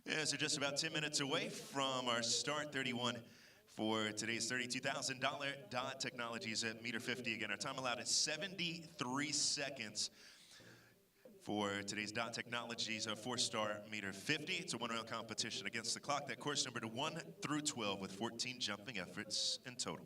Yeah, so just about 10 minutes away from our start, 31 for today's $32,000 Dodd Technologies at meter 50. Again, our time allowed is 73 seconds for today's Dodd Technologies, a 4-star meter 50. It's a one-round competition against the clock. That course numbered 1 through 12 with 14 jumping efforts in total.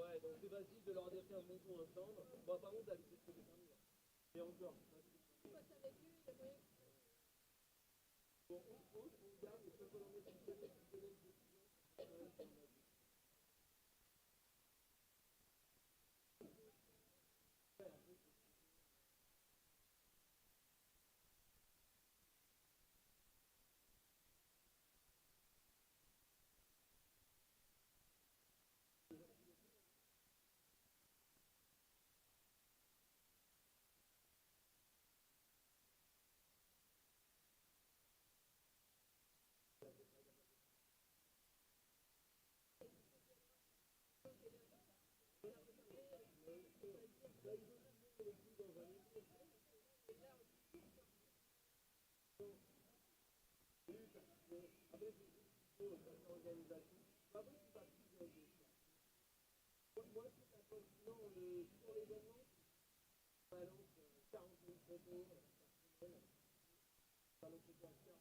Ouais, donc c'est facile de leur dire qu'un bon coup ensemble. Bon, par contre, d'habitude, c'est des familles. Et encore. Tu passes avec eux, il y a moyen. Bon, on garde, mais si on peut leur mettre une semaine de Moi, c'est la fois sinon, sur l'événement, on balance 40 000 photos par semaine. On balance 40 000.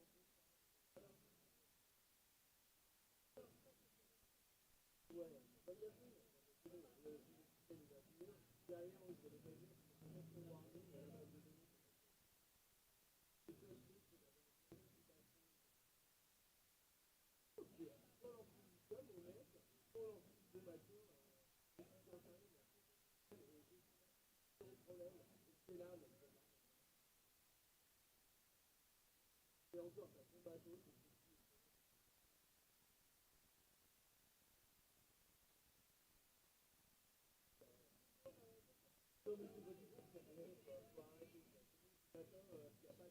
Ouais, comme il y a tout. Derrière, on se les donner. On peut voir la base de données. Et ça, je trouve que la ok, soit l'emprise du sol, on met, soit l'emprise de bateau, c'est le problème. C'est là, mais et encore, ça fait bateau, c'est Non, mais c'est pas du tout, c'est bon, quoi. Faut arrêter, quoi. Ce matin, s'il n'y a pas de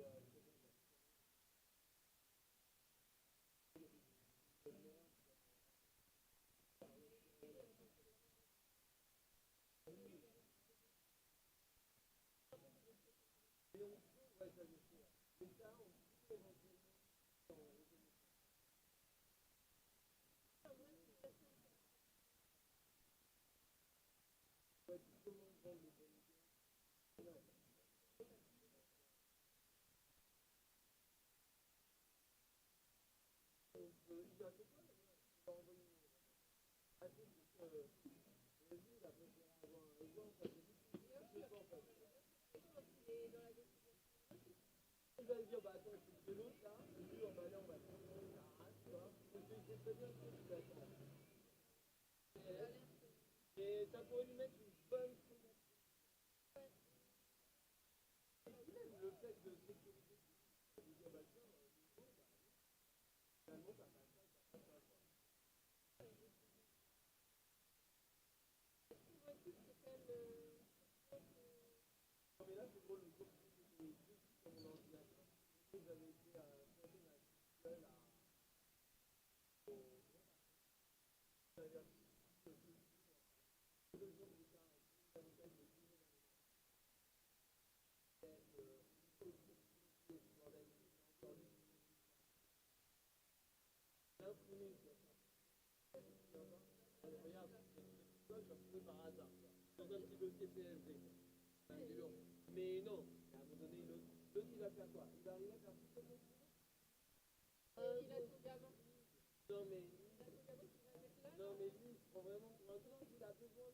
ouais, ça, je sais. Mais ça, on peut éventuellement comment vendre le bon idée. Non, on peut, il a fait quoi, d'ailleurs? Il va envoyer à c'est juste, vas-y, là, préféré avoir un exemple, parce que je sais pas, en fait. Il va lui dire, bah attends, c'est de l'autre, là, et puis, oh, bah là, on va faire ça, tu vois. Parce que c'est très bien ce que tu attends. Et ça pourrait lui mettre une bonne même le fait de sécuriser, de dire, bah tiens, finalement, ça passe ça, ça passe ça, quoi. Non, mais là, c'est drôle, le jour où j'étais dessus sur mon ordinateur, j'avais été à pointer ma gueule à... J'avais deux jours plus tard, j'avais fait le dîner imprimé, quoi. Regarde, je l'ai retrouvé par hasard, quoi. Dans un petit dossier PSD, quoi. C'est du long. Mais non, à un moment donné, l'autre, il va faire quoi? Il va arriver à faire tout comme ça? Il a son gamin. Non, mais Il a son gamin qui va avec là. non, mais lui, il se prend vraiment pour un clown, il a besoin.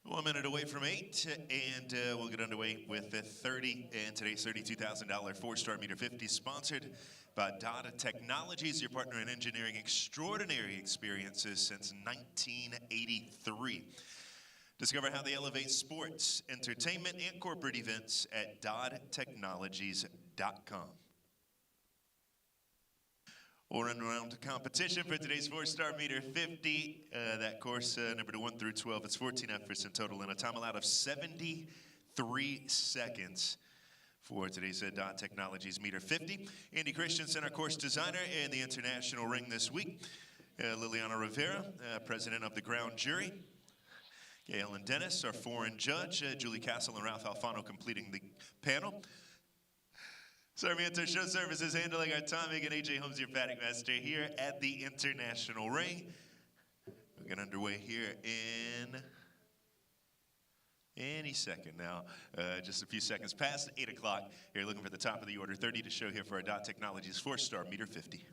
1 minute away from 8, and we'll get underway with the 30 and today's $32,000 four-star meter 50, sponsored by Dodd Technologies, your partner in engineering extraordinary experiences since 1983. Discover how they elevate sports, entertainment, and corporate events at doddtechnologies.com. We'll run around the competition for today's four-star meter 50. That course, number 1 through 12, it's 14 efforts in total and a time allowed of 73 seconds for today's Dodd Technologies meter 50. Andy Christensen, our course designer, and the international ring this week. Liliana Rivera, president of the ground jury. Gail and Dennis, our foreign judge. Julie Castle and Ralph Alfano completing the panel. Sarmiento Show Services handling our timing, and AJ Holmes, your paddock master, here at the International Ring. We'll get underway here in any second now. Just a few seconds past 8 o'clock. Here looking for the top of the order. 30 to show here for our Dodd Technologies four-star meter 50.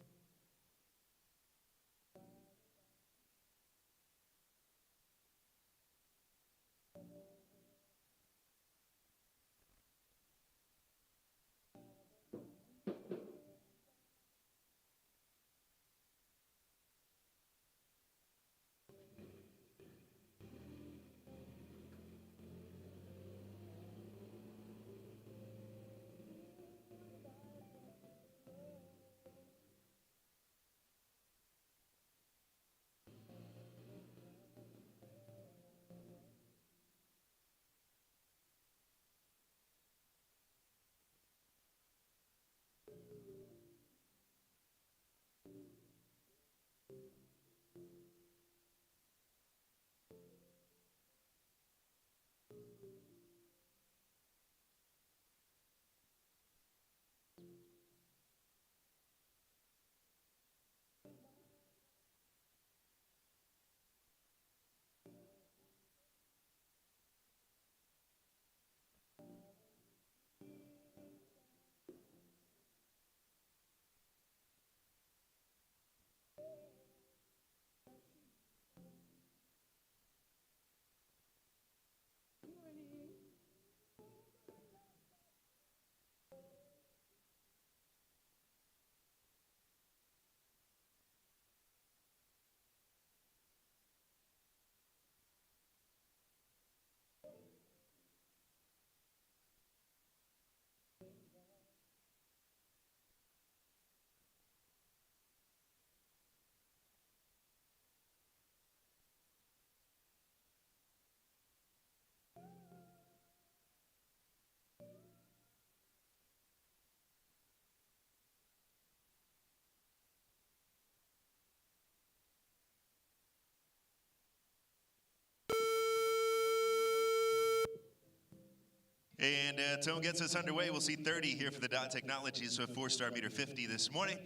And Tone gets us underway. We'll see 30 here for the Dodd Technologies four-star meter 50 this morning.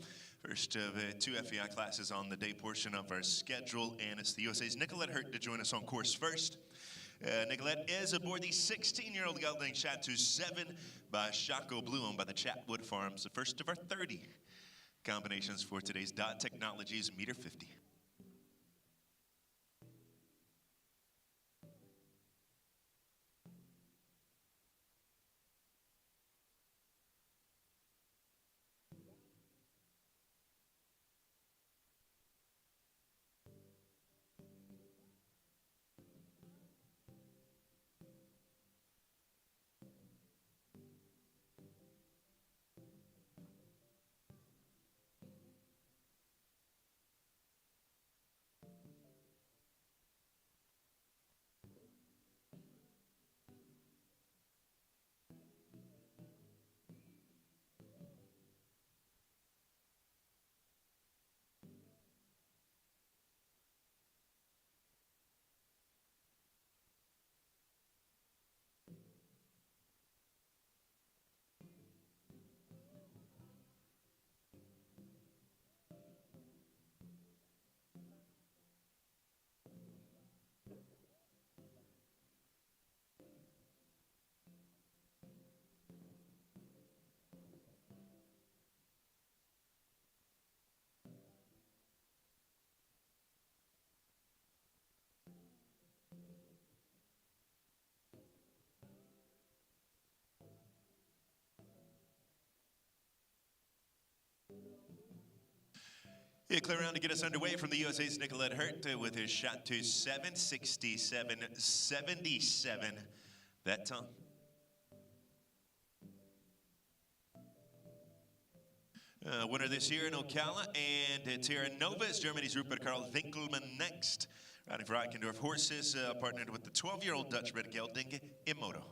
First of two FEI classes on the day portion of our schedule, and it's the USA's Nicolette Hurt to join us on course first. Nicolette is aboard the 16-year-old gelding Chateau 7 by Chaco Blue, owned by the Chatwood Farms, the first of our 30 combinations for today's Dodd Technologies meter 50. Yeah, clear round to get us underway from the USA's Nicolette Hurt with his shot to 767.77 that time. Winner this year in Ocala, and Terra Nova is Germany's Rupert Karl Winkelmann next. Riding for Eichendorff Horses, partnered with the 12-year-old Dutch-bred gelding Immodo.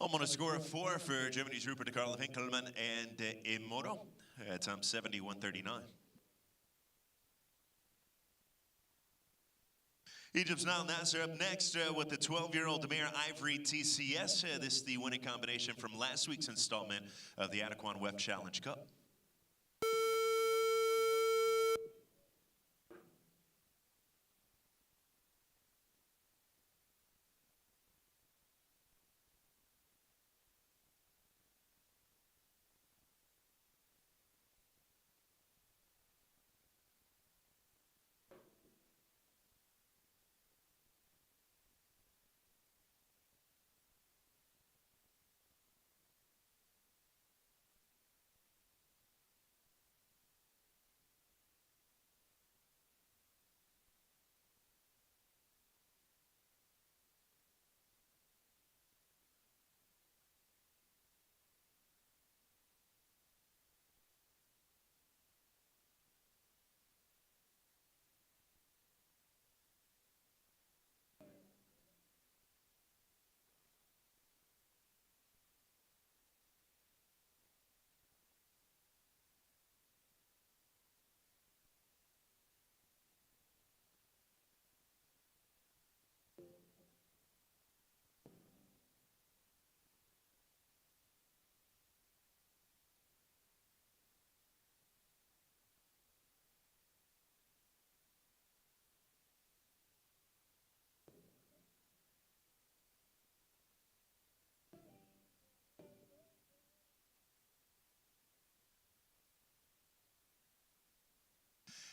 I'm on a score of 4 for Germany's Rupert Karl Winkelmann and Immodo. Time 71.39. Egypt's Nile Nasser up next with the 12-year-old mare Ivory TCS. This is the winning combination from last week's installment of the Adequan Web Challenge Cup.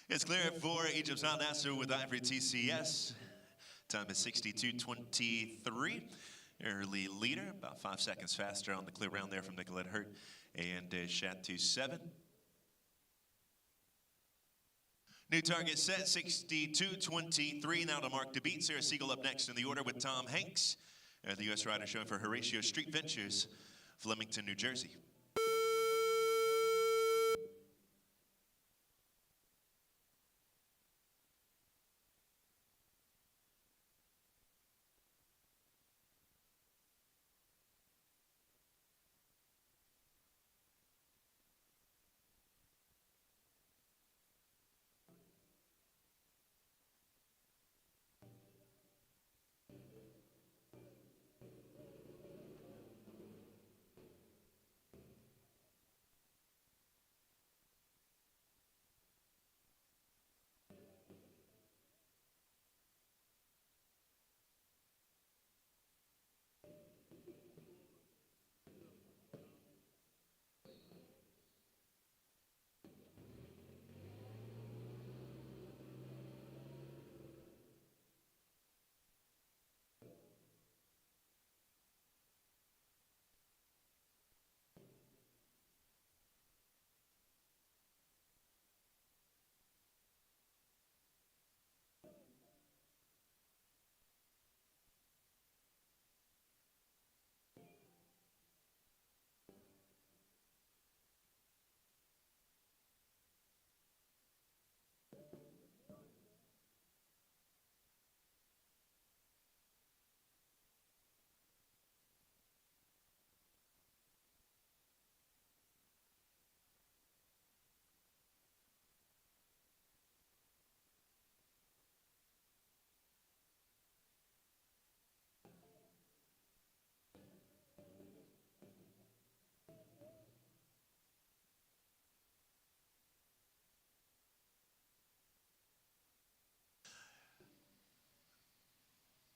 It's clear for Egypt's Nile Nasser with Ivory TCS. Time is 62.23. Early leader, about 5 seconds faster on the clear round there from Nicolette Hurt and shot to 7. New target set, 62.23. Now to mark to beat. Sarah Siegel up next in the order with Tom Hanks. The U.S. rider showing for Horatio Street Ventures, Flemington, New Jersey.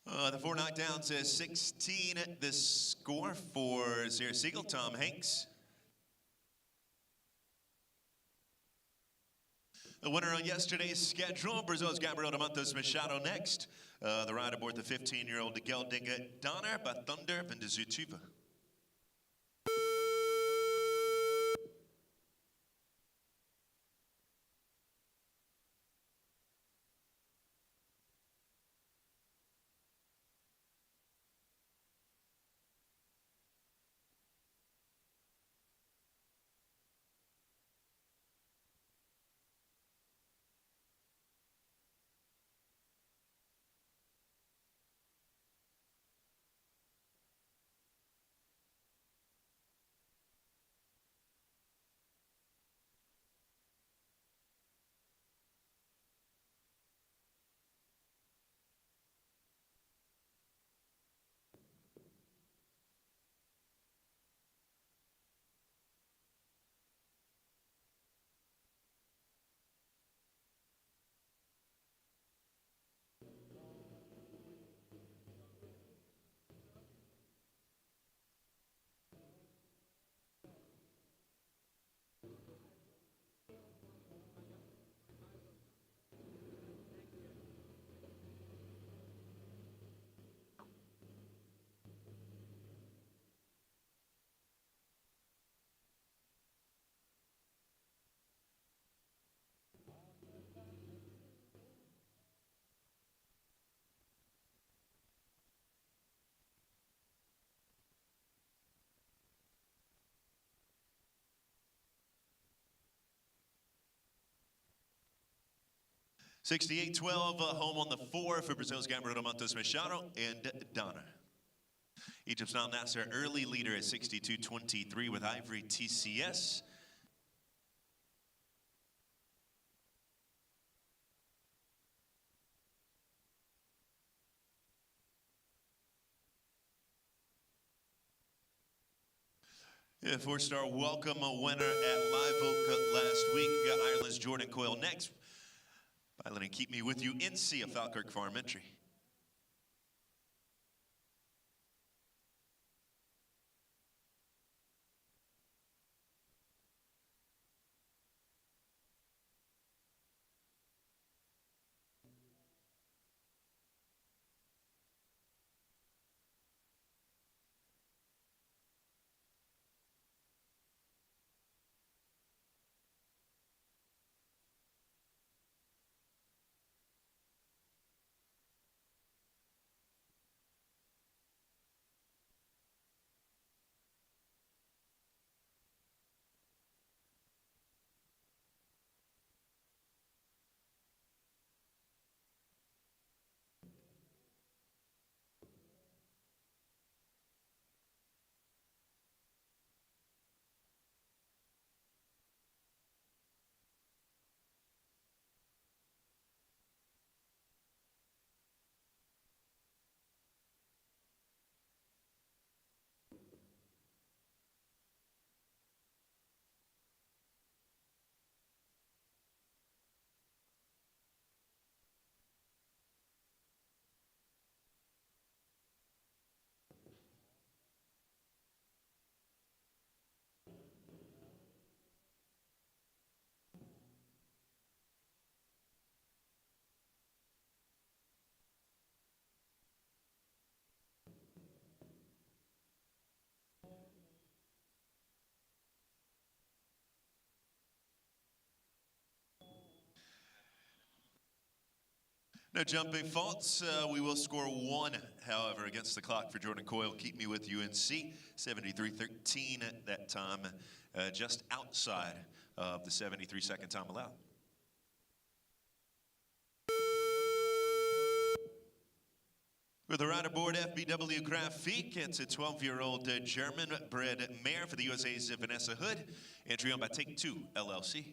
The 4 knockdowns is 16. The score for Sarah Siegel, Tom Hanks. The winner on yesterday's schedule, Brazil's Gabriel Montes Machado next. The ride aboard the 15-year-old Geldinga Donner by Thunder van de Zutuva. $68.12 home on the 4 for Brazil's Gabriel Montes Machado and Donner. Egypt's Al Nasser early leader at 62.23 with Ivory TCS. Yeah, 4-star welcome a winner at Live Oak last week. We got Ireland's Jordan Coyle next. Piloting Keep Me With You in Sea of Falkirk Farm entry. No jumping faults. We will score 1, however, against the clock for Jordan Coyle. Keep Me With You in C. 73.13 at that time, just outside of the 73-second time allowed. With a ride aboard FBW Graphique, it's a 12-year-old German-bred mare for the USA's Vanessa Hood. Entry on by Take 2 LLC.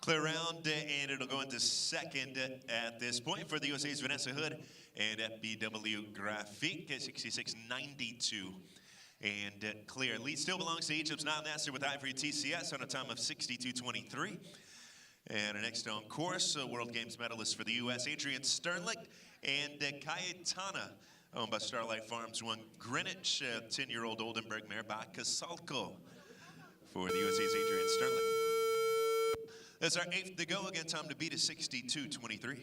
Clear round, and it'll go into second at this point for the USA's Vanessa Hood and FBW Graphique at 66.92. And clear. Lead still belongs to Egypt's Nile Nasser with Ivory TCS on a time of 62.23. And our next on course, World Games medalist for the U.S., Adrian Sternlicht, and Cayetana, owned by Starlight Farms, won Greenwich, 10-year-old Oldenburg mare by Casalco for the USA's Adrian Sternlicht. That's our 8th to go. Again, time to beat is 62.23.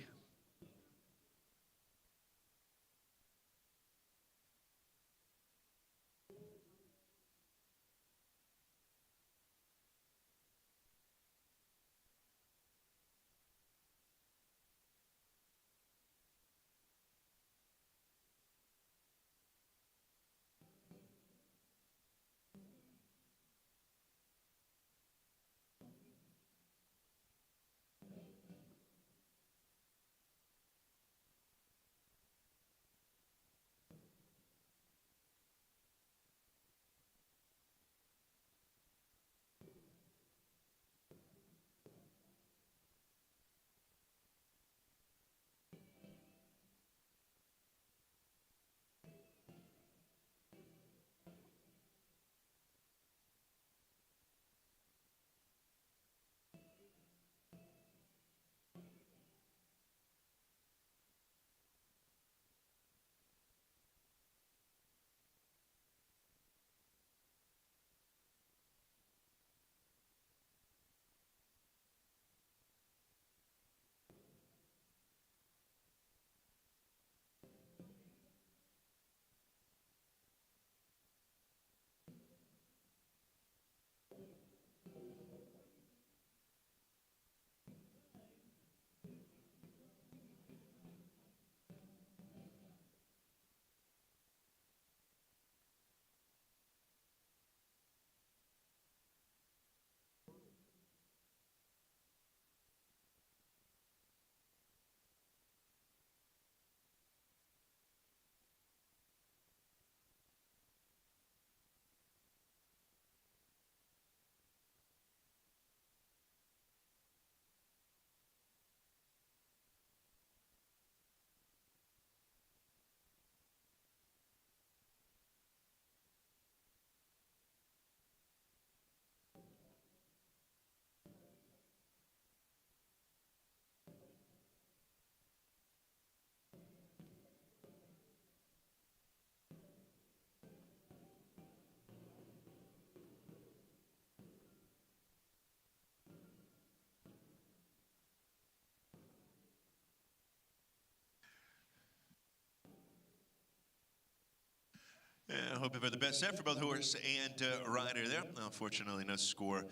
I hope for the best set for both horse and rider there. Unfortunately, no score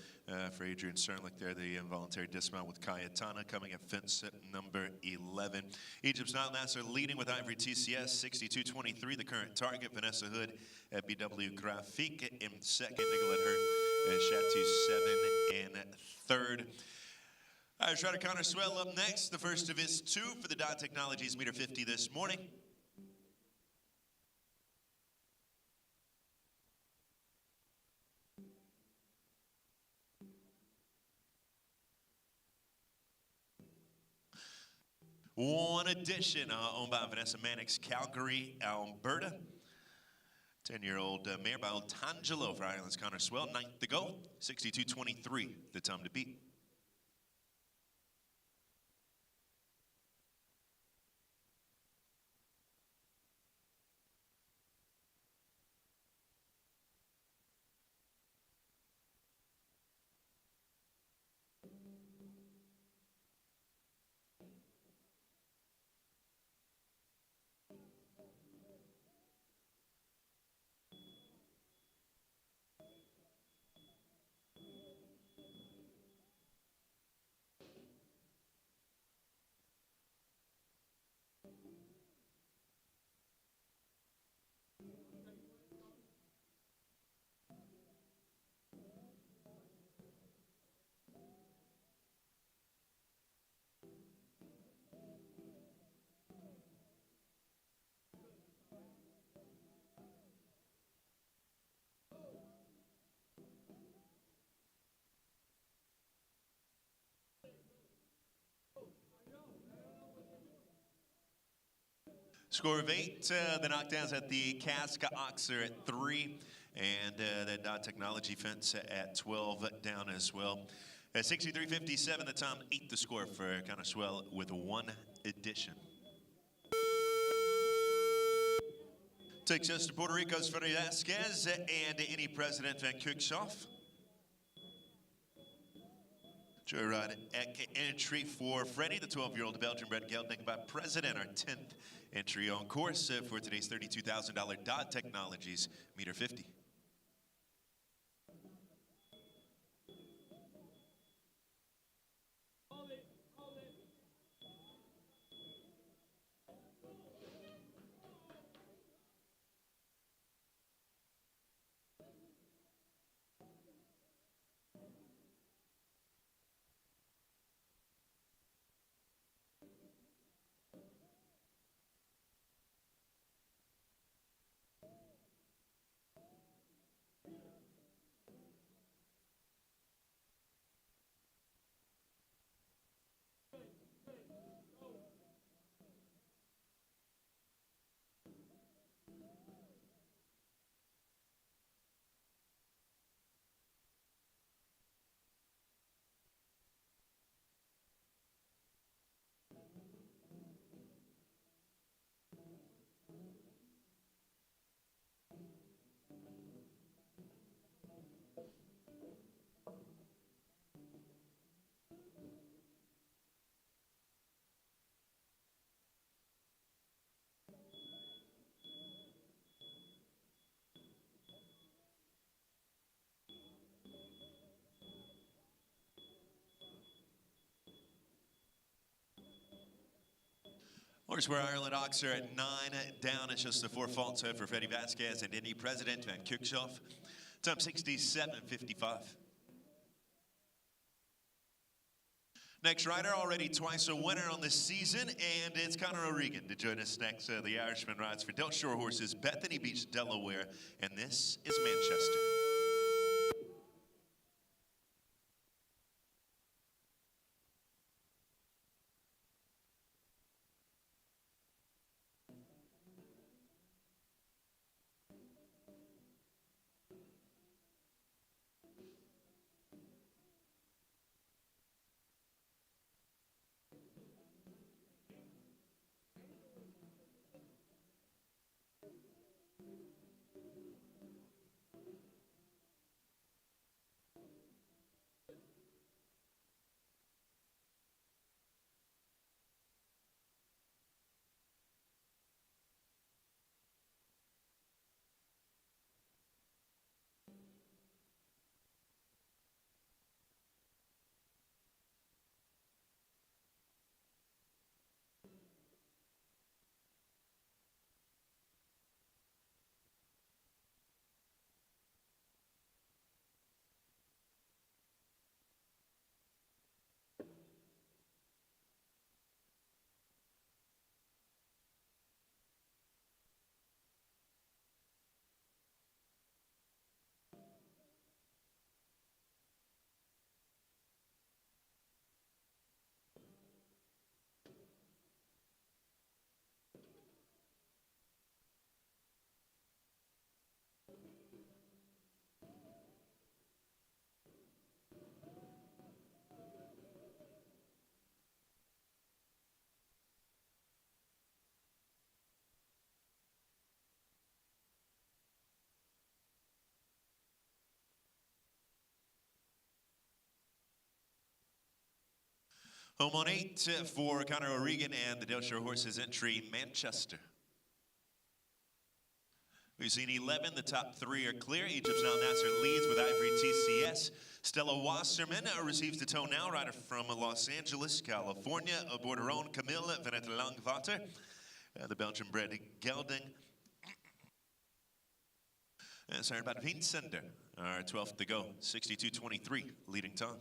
for Adrian Sternlicht there. The involuntary dismount with Cayetana coming at fence at number 11. Egypt's Nile Nasser leading with Ivory TCS, 62.23. The current target, Vanessa Hood at BW Graphique in second. Nicolette Hurt, Chateau 7 in third. Irish rider Connor Swell up next, the first of his two for the Dodd Technologies meter 50 this morning. One addition owned by Vanessa Mannix, Calgary, Alberta. 10-year-old mare by Tangelo for Ireland's Connor Swell. 9th to go, 62.23, the time to beat. Score of 8, the knockdowns at the Casca Oxer at 3, and that Dodd Technology fence at 12 down as well. At 63.57, the time 8 the score for Counterswell with 1 addition. Takes us to Puerto Rico's Freddy Vasquez and any President Van Kukshoff. Joyride entry for Freddie, the 12-year-old Belgian-bred gelding by President, our 10th entry on course for today's $32,000 Dodd Technologies meter 50. Horse where Ireland Oxer at 9 down. It's just the 4 faults for Freddy Vasquez and any President Van Kukshoff. Time 67.55. Next rider, already twice a winner on the season, and it's Conor O'Regan to join us next. The Irishman rides for Delshore Horses, Bethany Beach, Delaware, and this is Manchester. Home on 8 for Conor O'Regan and the Delshore Horses entry, Manchester. We've seen 11. The top 3 are clear. Egypt's Al Nasser leads with Ivory TCS. Stella Wasserman receives the toe now, rider from Los Angeles, California. Aboard her own, Camille Venet Langvater, the Belgian-bred gelding. And signed by Vincender, our 12th to go, 62.23, leading time.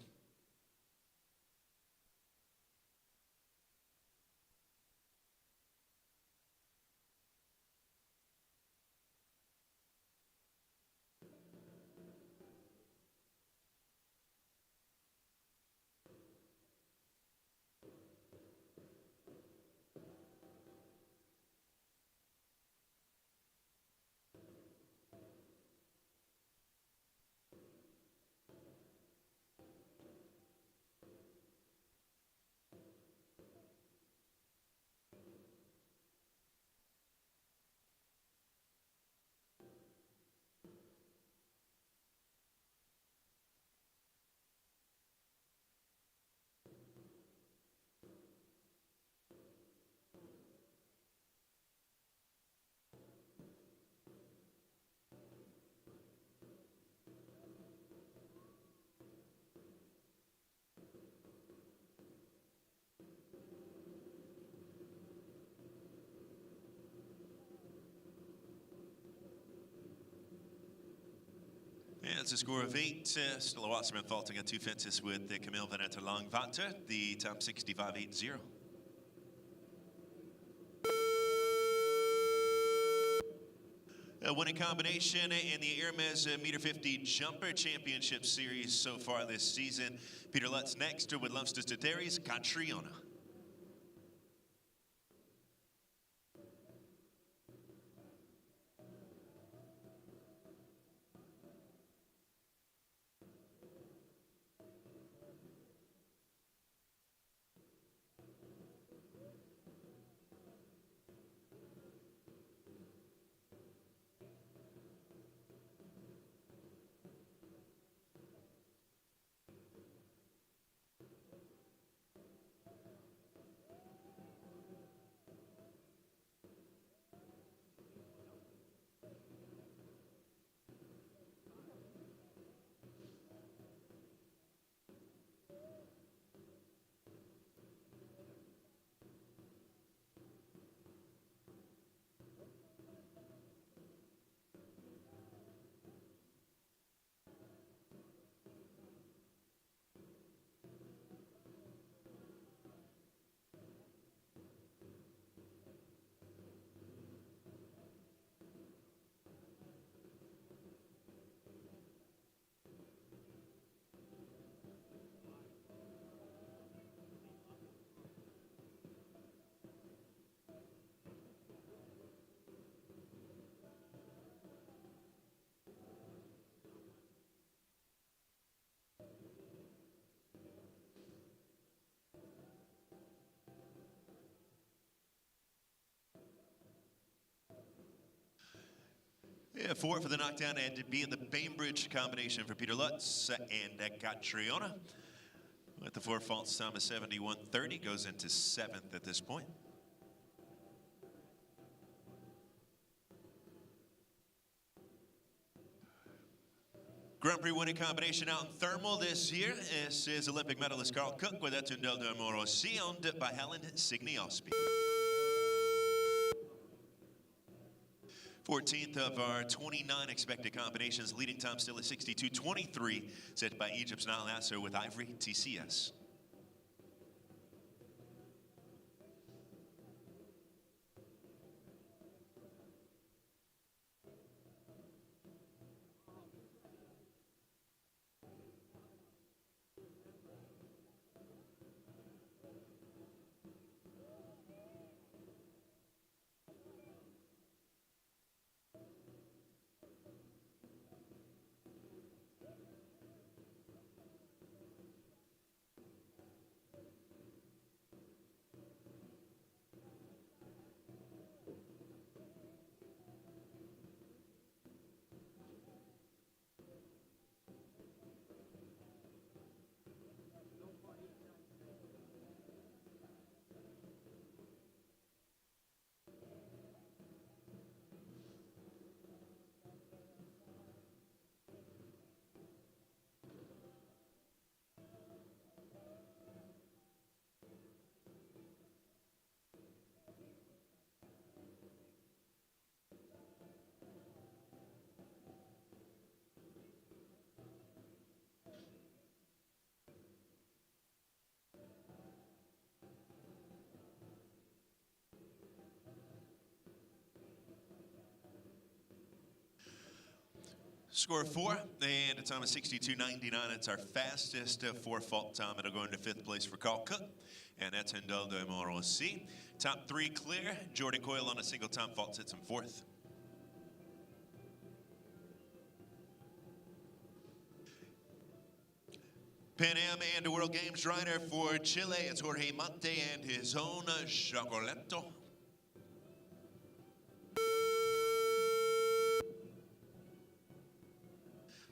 That's a score of 8. Stella Wasserman faulting at 2 fences with Camille Vanetta Langvater, the top 65.80. A winning combination in the Hermes Meter 50 Jumper Championship Series so far this season. Peter Lutz next with Lumstus Teteris, Catriona. Yeah, 4 for the knockdown and be in the Bainbridge combination for Peter Lutz and Catriona. With the 4 faults, time of 71.30, goes into 7th at this point. Grand Prix winning combination out in thermal this year. This is Olympic medalist Carl Cook with Etundel de Morosi, owned by Helen Signiospi. 14th of our 29 expected combinations. Leading time still at 62.23, set by Egypt's Nile Nasser with Ivory TCS. Score 4 and a time of 62.99. It's our fastest 4-fault time. It'll go into 5th place for Carl Cook and Etundel de Morosi. Top 3 clear. Jordan Coyle on a single time fault sits in 4th. Pan Am and World Games rider for Chile, it's Jorge Monte and his own Chocolatito.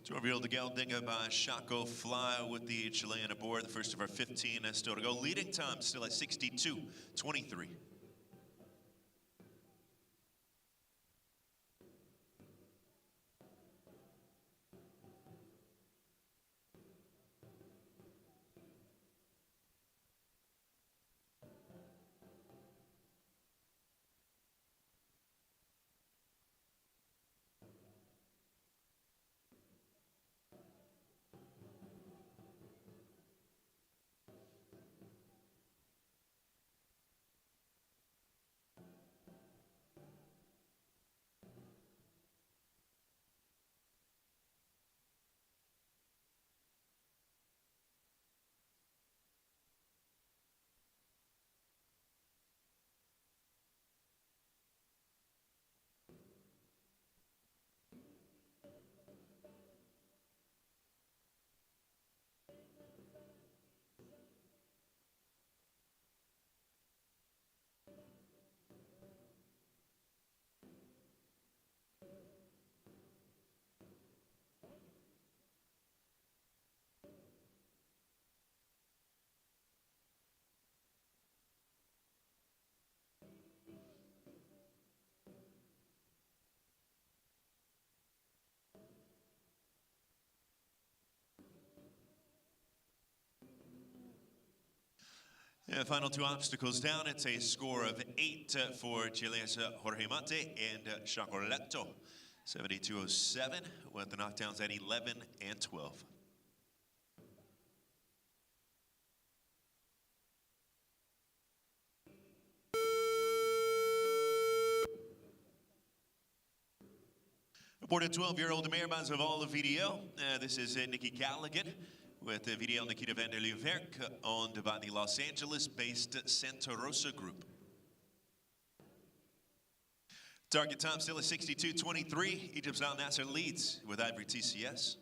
To reveal the Geldinga by Chaco Fly with the Chilean aboard. The first of our 15 still to go. Leading time still at 62.23. Yeah, final two obstacles down. It's a score of 8 for Chile's Jorge Mate and Chacoletto. 72.07 with the knockdowns at 11 and 12. Aboard a 12-year-old Americans of all the video. This is Nikki Callaghan with the video Nikita van der Leeuwerk, owned by the Los Angeles-based Santa Rosa Group. Target time still at 62.23. Egypt's Al Nasser leads with Ivory TCS.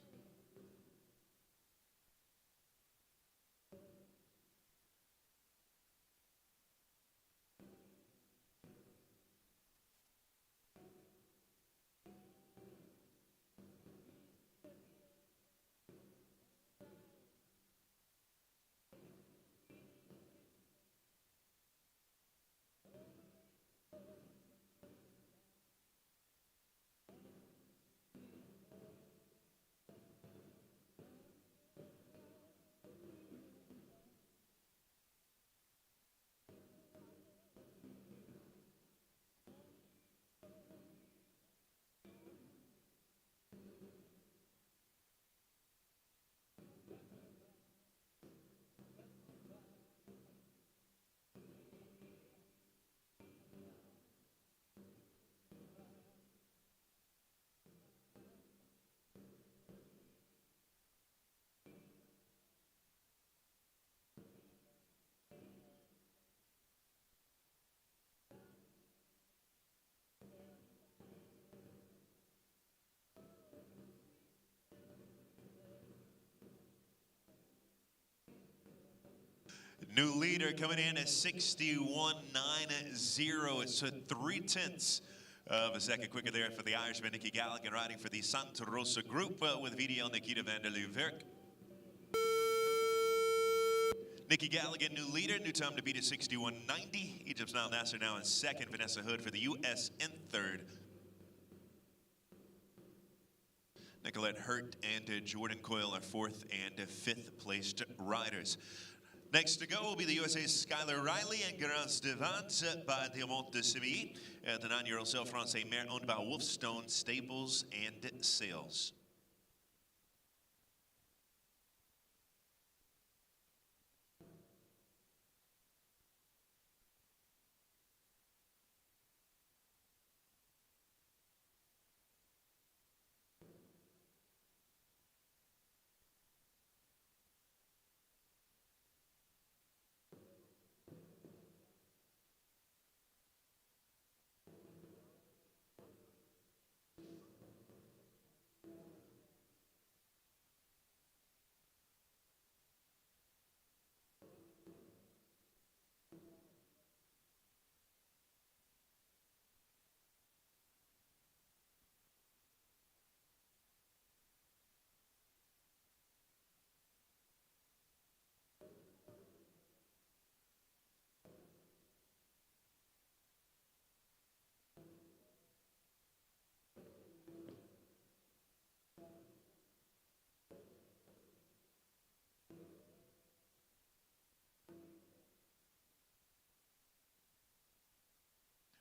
New leader coming in at 61.90. It's 0.3 of a second quicker there for the Irishman Nikki Callaghan, riding for the Santa Rosa Group with VDL Nikita van der Leeuwerk. Nikki Callaghan, new leader, new time to beat at 61.90. Egypt's Al Nasser now in second. Vanessa Hood for the U.S. in third. Nicolette Hurt and Jordan Coyle are fourth and fifth placed riders. Next to go will be the USA's Skylar Riley and Garance Devant by Diamant de Semilly, the 9-year-old Cell Francais mare owned by Wolfstone Stables and Sales.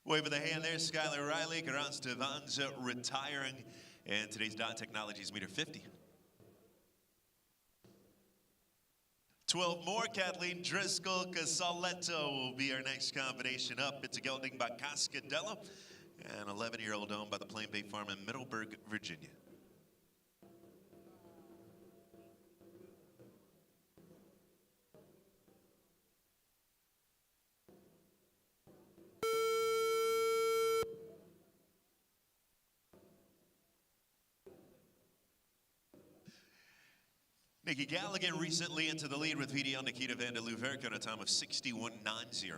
Wave of the hand there, Skylar Riley. Garance Devant's retiring. And today's Dodd Technologies meter 50. 12 more. Kathleen Driscoll Casaletto will be our next combination up. It's a gelding by Cascadella, an 11-year-old owned by the Plain Bay Farm in Middleburg, Virginia. Nikki Callaghan recently into the lead with VDL Nikita van der Leeuwerk on a time of 61.90.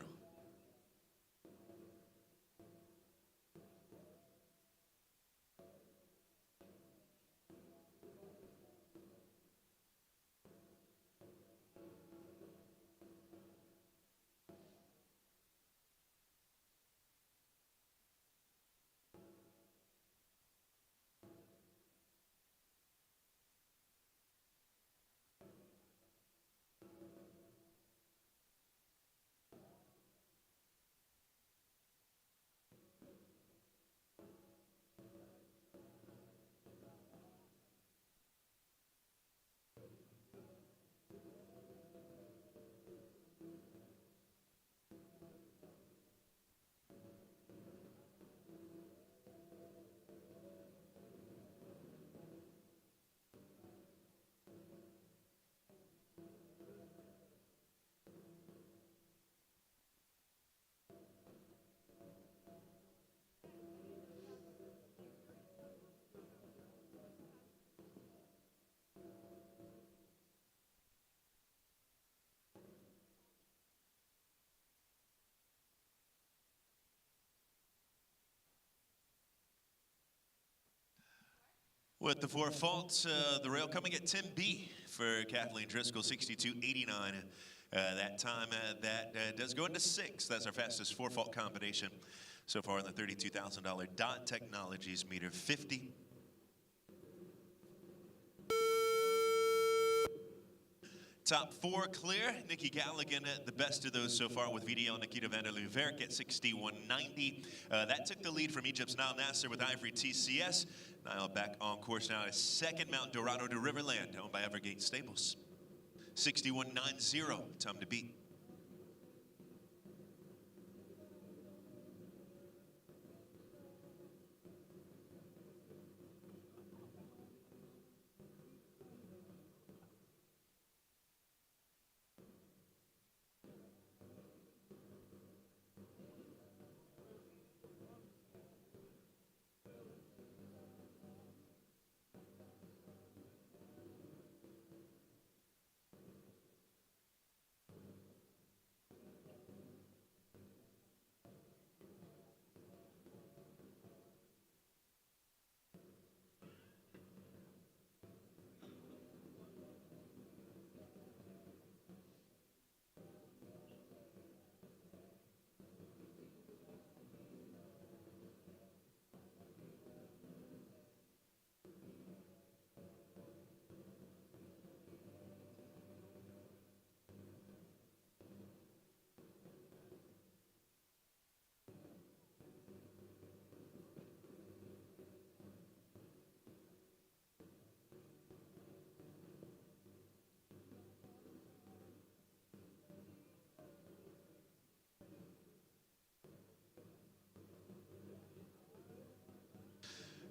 With the four faults, the rail coming at 10B for Kathleen Driscoll, 62.89. That time, that does go into 6. That's our fastest four-fault combination so far in the $32,000 Dodd Technologies meter 50. Top 4 clear. Nikki Galligan, the best of those so far with VDL Nikita van der Luverk at 61.90. That took the lead from Egypt's Nile Nasser with Ivory TCS. Nile back on course now at second Mount Dorado to Riverland, owned by Evergate Stables. 61.90, time to beat.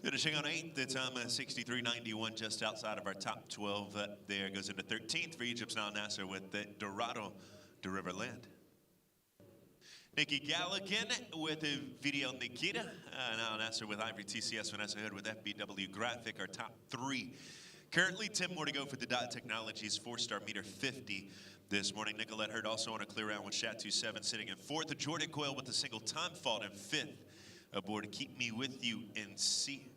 Finishing on 8th, the time 63.91, just outside of our top 12. There goes into 13th for Egypt's Nile Nasser with the Dorado to Riverland. Nikki Galligan with a VDL Nikita. Nile Nasser with Ivory TCS, Vanessa Hood with FBW Graphic, our top 3. Currently 10 more to go for the Dodd Technologies 4-star meter 50 this morning. Nicolette Hurd also on a clear round with Chateau 7 sitting in 4th. Jordan Coyle with a single time fault in 5th. Aboard Keep Me With You in C.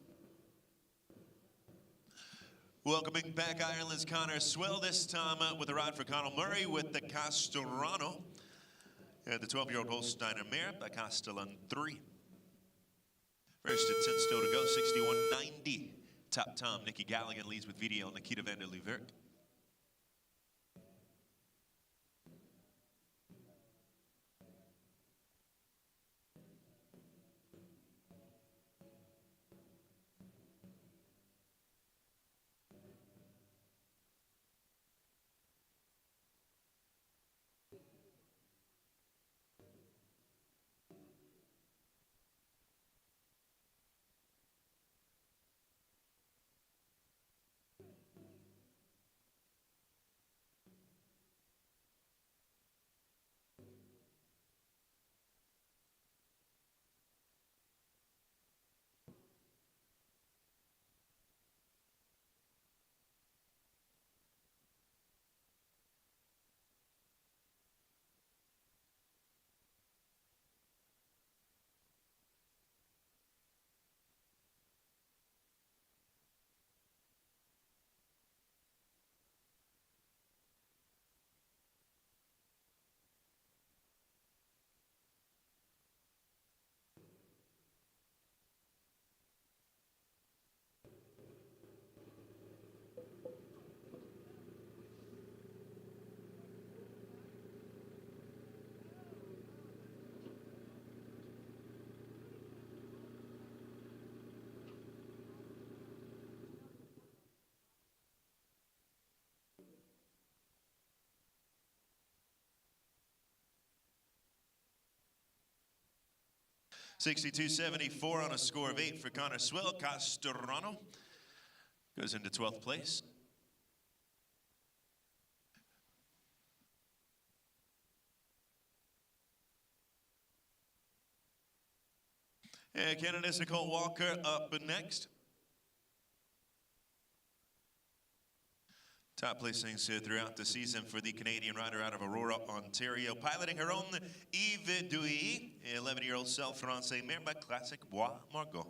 Welcoming back Ireland's Connor Swell, this time with a ride for Conall Murray with the Castellano. The 12-year-old Holsteiner mare by Castellan 3. First at 10 still to go, 61.90. Top time, Nikki Galligan leads with VDL Nikita van der Luverk. $62.74 on a score of 8 for Connor Swell. Castellano goes into 12th place. And Canada's Nicole Walker up next. Top placings throughout the season for the Canadian rider out of Aurora, Ontario. Piloting her own Yves Douy, 11-year-old Self Francais mare by Classic Bois Margot.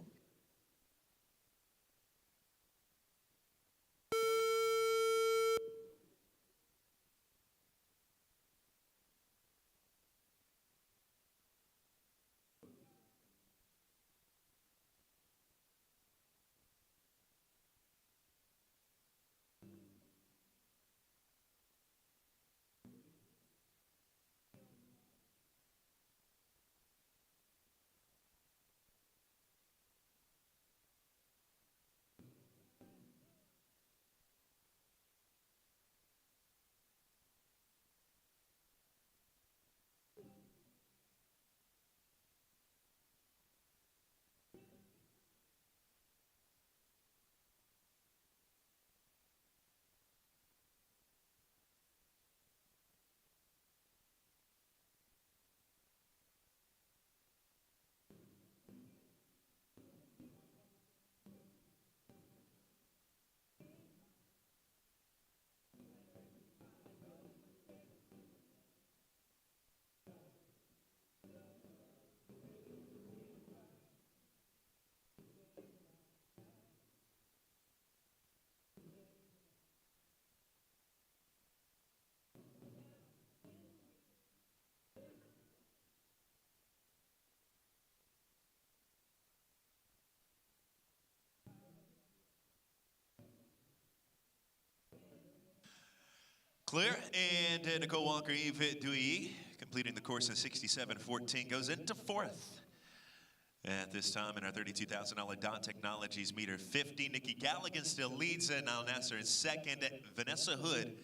Clear, and Nicole Walker, Eve Dewey, completing the course in 67.14, goes into fourth. At this time in our $32,000 Dodd Technologies meter 50, Nikki Galligan still leads it. Al Nasser in second. Vanessa Hood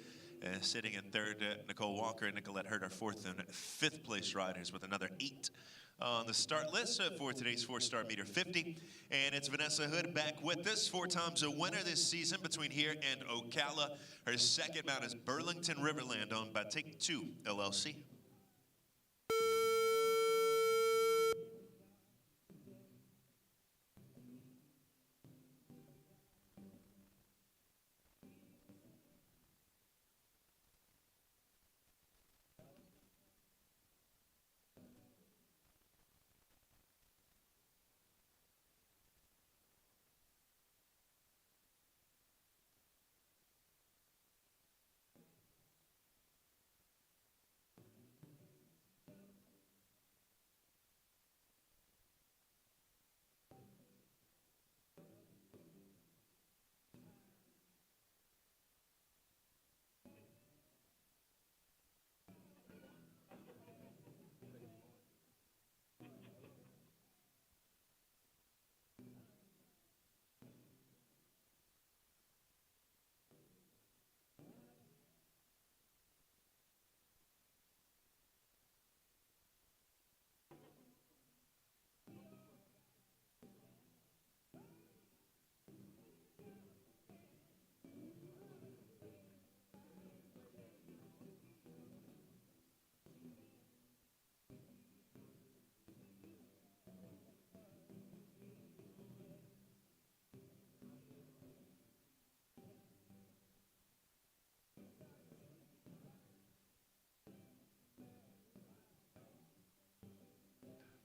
sitting in third. Nicole Walker and Nicolette Hurd are fourth and fifth place riders with another 8 on the start list for today's 4-star meter 50. And it's Vanessa Hood back with us, 4 times a winner this season between here and Ocala. Her second mount is Burlington Riverland, owned by Take 2 LLC.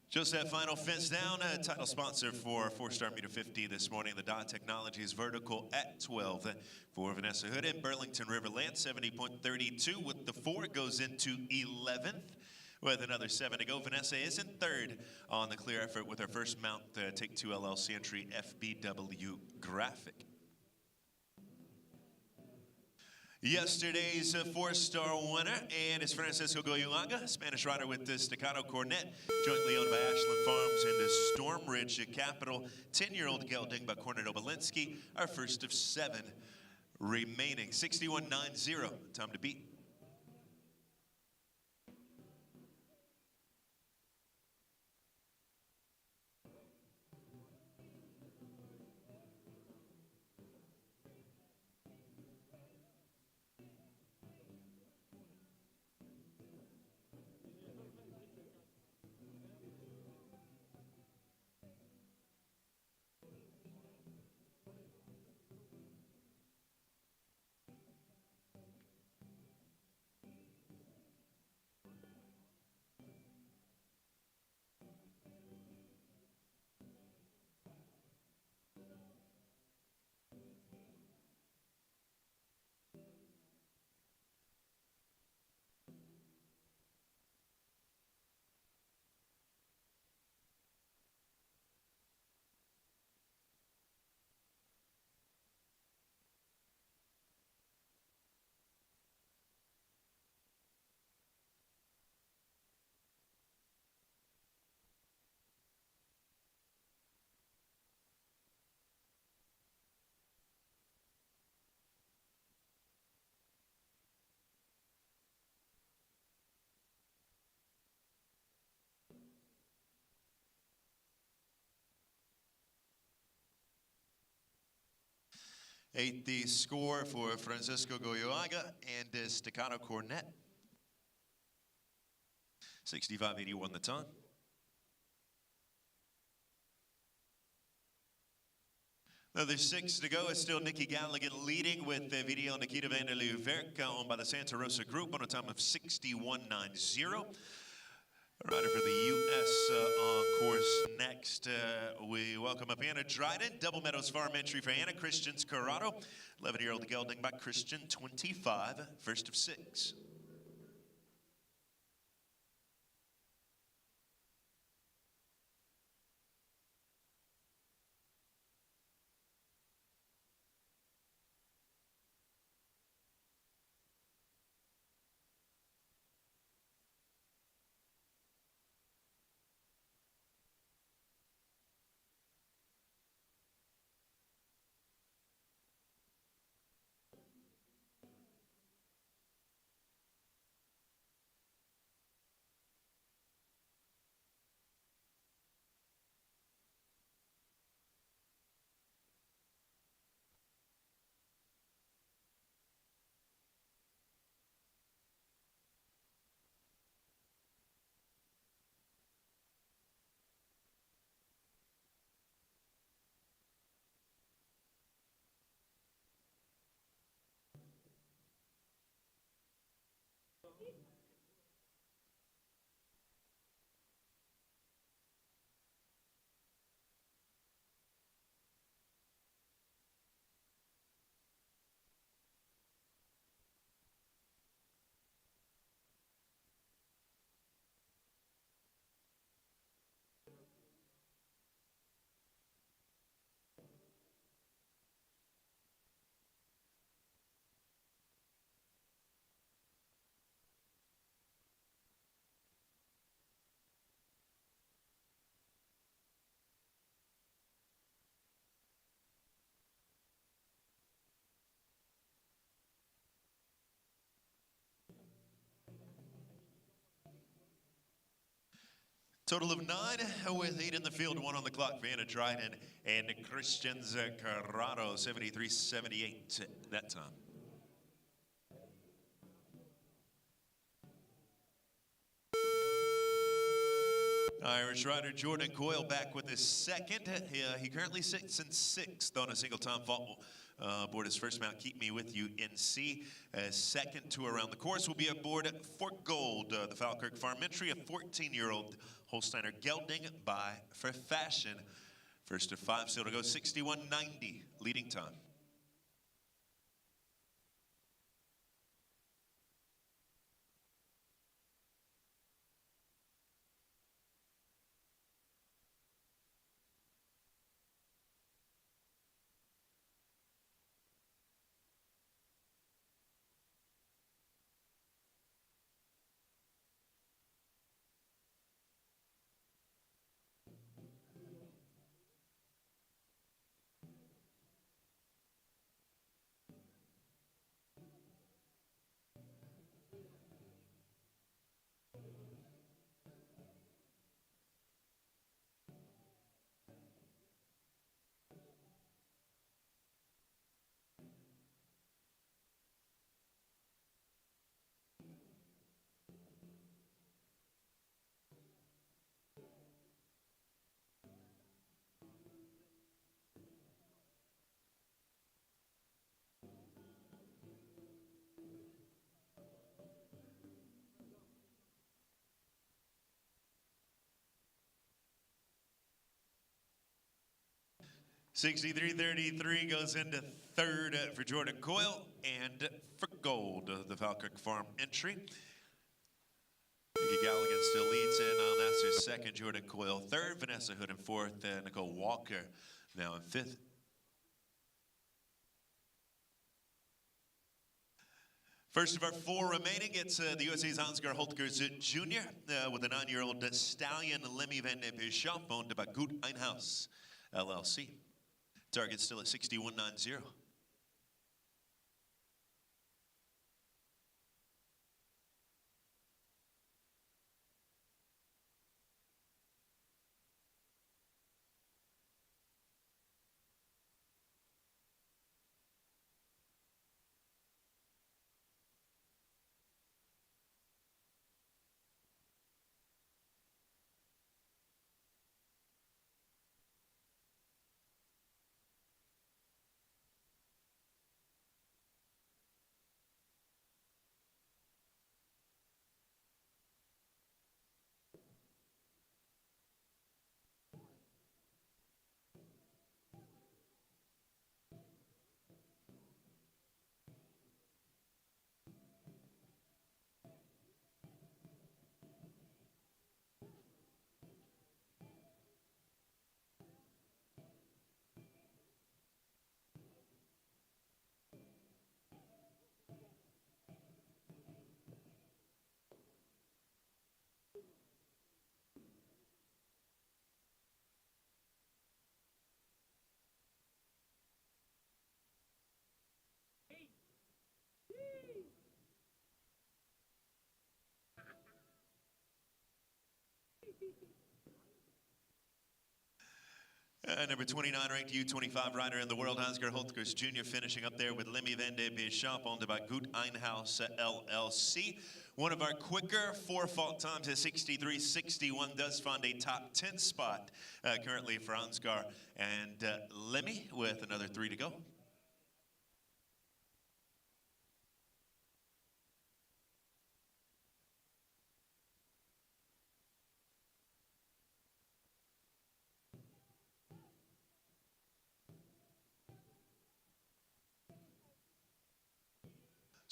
Just that final fence down, title sponsor for 4-star meter 50 this morning, the Dodd Technologies vertical at 12 for Vanessa Hood and Burlington Riverland, 70.32 with the 4 goes into 11th. With another 7 to go, Vanessa is in third on the clear effort with her first mount, Take 2 LLC entry FBW graphic. Yesterday's 4-star winner, and it's Francisco Goyuaga, Spanish rider with the Staccato Cornet, jointly owned by Ashland Farms and the Stormridge Capital. 10-year-old gelding by Cornet Obolinski, our first of 7 remaining. 61.90, time to beat. Eight the score for Francisco Goyuaga and the Staccato Cornet. 65.81 the time. Another 6 to go. It's still Nikki Galligan leading with Video Nikita van der Leeuwerk, owned by the Santa Rosa Group, on a time of 61.90. Rider for the U.S. On course next. We welcome up Anna Dryden, Double Meadows Farm entry for Anna. Christian's Corrado, 11-year-old gelding by Christian, 25, first of 6. Total of 9 with 8 in the field, 1 on the clock. Vanna Dryden and Christian Carrado, 73-78 that time. Irish rider Jordan Coyle back with his second. He currently sits in 6th on a single-time fault aboard his first mount, Keep Me With You NC. Second to around the course will be aboard for Gold, the Falkirk Farm entry, a 14-year-old Holsteiner gelding for Fashion. First to 5, so it'll go 61.90, leading time. $63.33 goes into 3rd for Jordan Coyle and for Gold, the Falkirk Farm entry. Mickey Galligan still leads in on that's his 2nd, Jordan Coyle 3rd, Vanessa Hood in 4th, and Nicole Walker now in 5th. First of our 4 remaining, it's the USA's Ansgar Holtkers Jr. With a 9-year-old stallion, Lemmy Van de Bishop, owned by Goed Einhaus LLC. Target still at 61.90. Number 29 ranked U25 rider in the world, Ansgar Holtkers Jr. finishing up there with Lemmy Van de Bishop, owned by Goed Einhaus LLC. One of our quicker 4 fault times at 63.61 does find a top 10 spot currently for Ansgar and Lemmy with another 3 to go.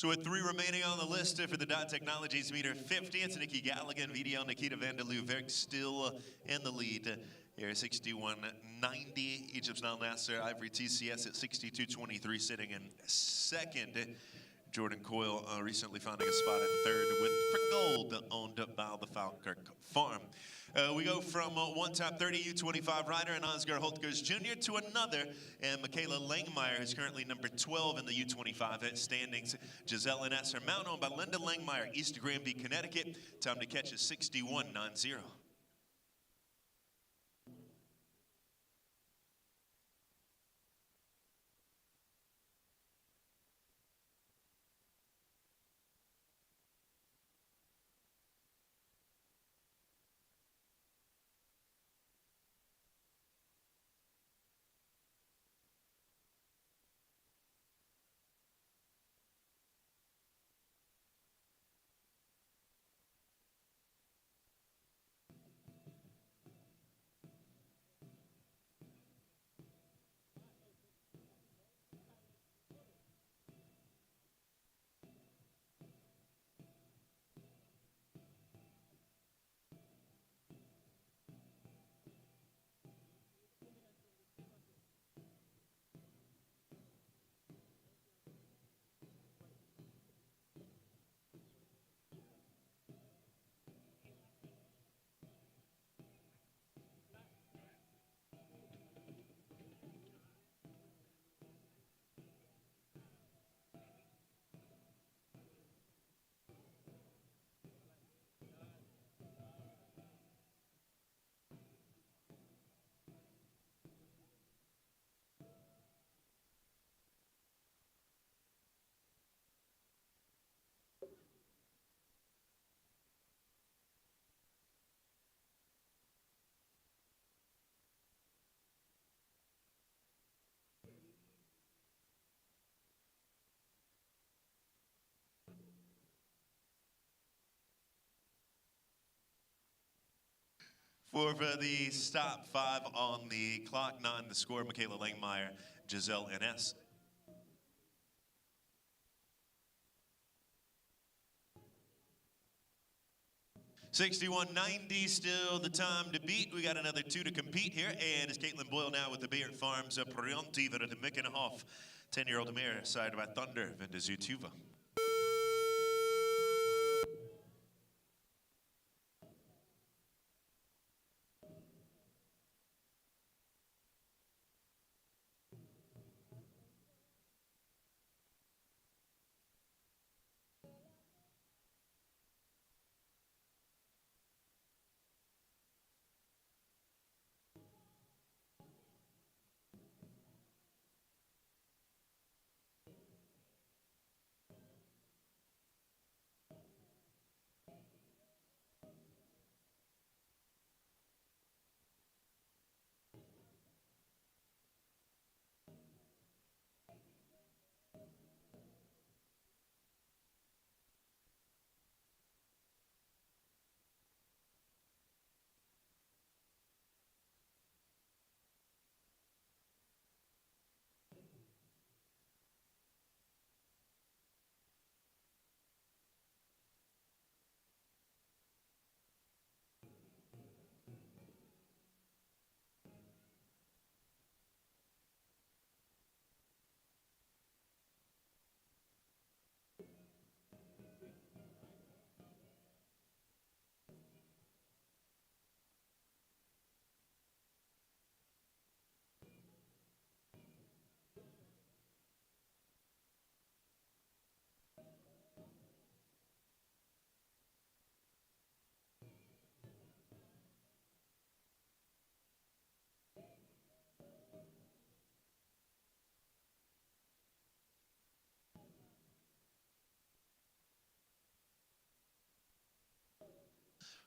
So with 3 remaining on the list for the Dodd Technologies meter 50, it's Nikki Galligan, VDL, Nikita Vandaloo, Verk still in the lead. Here 61.90. Egypt's Nile Nasser, Ivory TCS at 62.23, sitting in second. Jordan Coyle recently finding a spot at third with Frick Gold, owned by the Falkirk Farm. We go from one top 30 U25 rider and Oscar Holtgers Jr. to another, and Michaela Langmeyer, who's currently number 12 in the U25 standings. Giselle Ines, her mount, owned by Linda Langmeyer, East Granby, Connecticut. Time to catch is 61.90. For the stop, 5 on the clock, 9 the score. Michaela Langmeyer, Giselle Ines. $61.90 still the time to beat. We got another 2 to compete here, and it's Caitlin Boyle now with the Bayard Farms Prionti Verda Mickenhoff, 10-year-old mare, sided by Thunder Vendazutuva.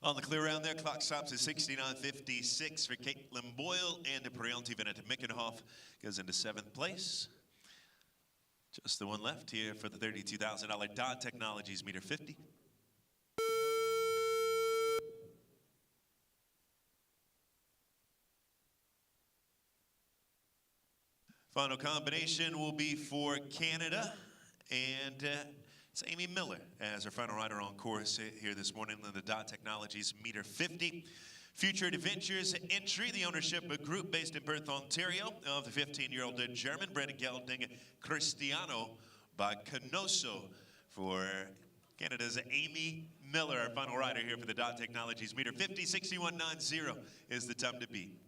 On the clear round there, clock stops at 69.56 for Caitlin Boyle, and the Prionti Veneta Mickenhoff goes into 7th place. Just the one left here for the $32,000 Dodd Technologies meter 50. Final combination will be for Canada, and It's Amy Miller as our final rider on course here this morning in the Dodd Technologies Meter 50. Future Adventures entry, the ownership of a group based in Perth, Ontario, of the 15-year-old German-bred gelding Cristiano by Canosso for Canada's Amy Miller, our final rider here for the Dodd Technologies Meter 50. 61.90 is the time to beat.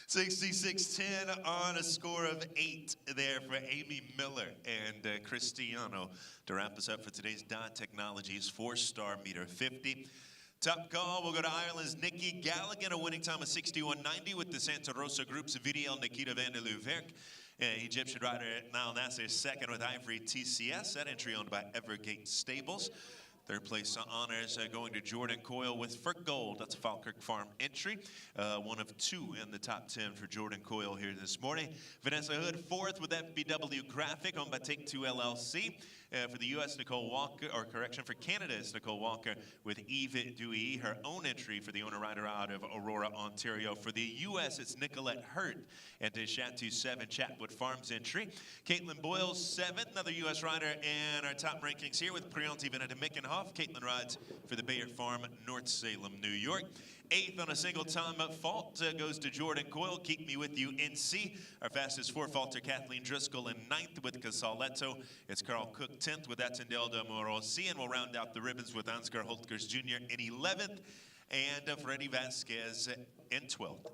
$66.10 on a score of 8 there for Amy Miller and Cristiano to wrap us up for today's Dodd Technologies 4-star Meter 50. Top call, we'll go to Ireland's Nikki Galligan, a winning time of 61.90 with the Santa Rosa Group's VDL Nikita van der Luverk. Egyptian rider Niall Nasser second with Ivory TCS, that entry owned by Evergate Stables. Third place honors going to Jordan Coyle with For Gold. That's a Falkirk Farm entry. One of 2 in the top 10 for Jordan Coyle here this morning. Vanessa Hood fourth with FBW Graphic owned by Take 2 LLC. For the U.S., Nicole Walker, or correction, for Canada, it's Nicole Walker with Eve Dewey, her own entry for the owner rider out of Aurora, Ontario. For the U.S., it's Nicolette Hurt and Chateau 7 Chatwood Farms entry. Caitlin Boyle, 7th, another U.S. rider in our top rankings here with Priyanti Veneta Mickenhoff. Caitlin rides for the Bayer Farm, North Salem, New York. 8th on a single time fault goes to Jordan Coyle. Keep Me With You NC. Our fastest 4-faulter Kathleen Driscoll in 9th with Casaletto. It's Carl Cook 10th with Attendelda Morosi. And we'll round out the ribbons with Ansgar Holtkers Jr. in 11th. And Freddy Vasquez in 12th.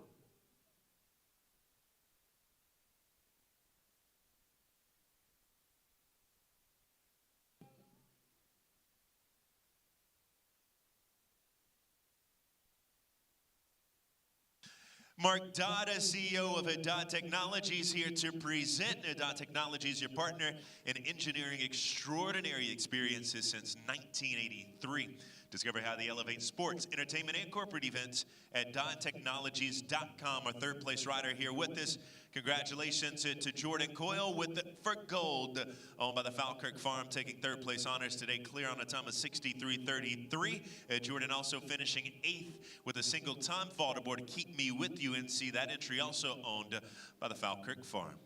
Mark Dodd, CEO of Dodd Technologies, here to present Dodd Technologies, your partner in engineering extraordinary experiences since 1983. Discover how they elevate sports, entertainment, and corporate events at DoddTechnologies.com. Our third place rider here with us. Congratulations to Jordan Coyle with For Gold, owned by the Falkirk Farm, taking third place honors today, clear on a time of 63.33. Jordan also finishing 8th with a single time fault aboard Keep Me With You NC. That entry also owned by the Falkirk Farm.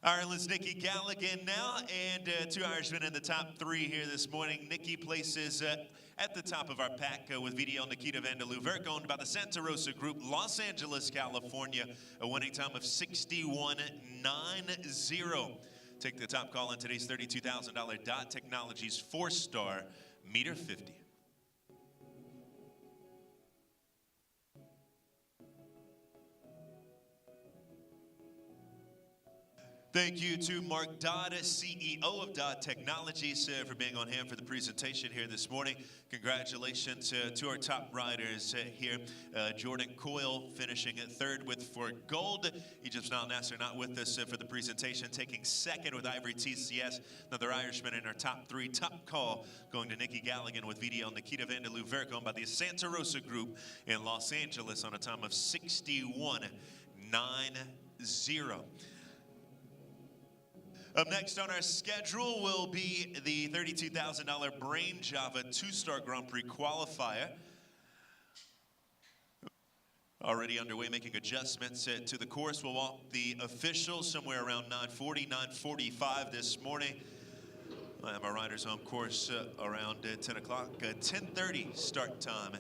Ireland's Nikki Galligan now, and 2 Irishmen in the top 3 here this morning. Nikki places at the top of our pack with VDL Nikita van der Luverk, owned by the Santa Rosa Group, Los Angeles, California, a winning time of 61.90. Take the top call in today's $32,000 Dodd Technologies 4-star Meter 50. Thank you to Mark Dodd, CEO of Dodd Technologies, for being on hand for the presentation here this morning. Congratulations to our top riders here. Jordan Coyle finishing at 3rd with For Gold. Egypt's Niall Nasser not with us for the presentation, taking 2nd with Ivory TCS. Another Irishman in our top 3. Top call going to Nikki Galligan with VDL Nikita van der Luverk, owned by the Santa Rosa Group in Los Angeles on a time of 61.90. Up next on our schedule will be the $32,000 Brain Java 2-star Grand Prix qualifier. Already underway, making adjustments to the course. We'll walk the officials somewhere around 9:40, 9:45 this morning. I have our riders on course around 10 o'clock, 10:30 start time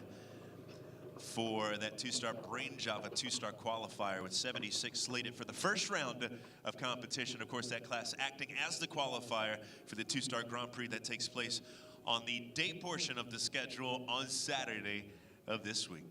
for that two-star Brain Java two-star qualifier with 76 slated for the first round of competition. Of course, that class acting as the qualifier for the two-star Grand Prix that takes place on the day portion of the schedule on Saturday of this week.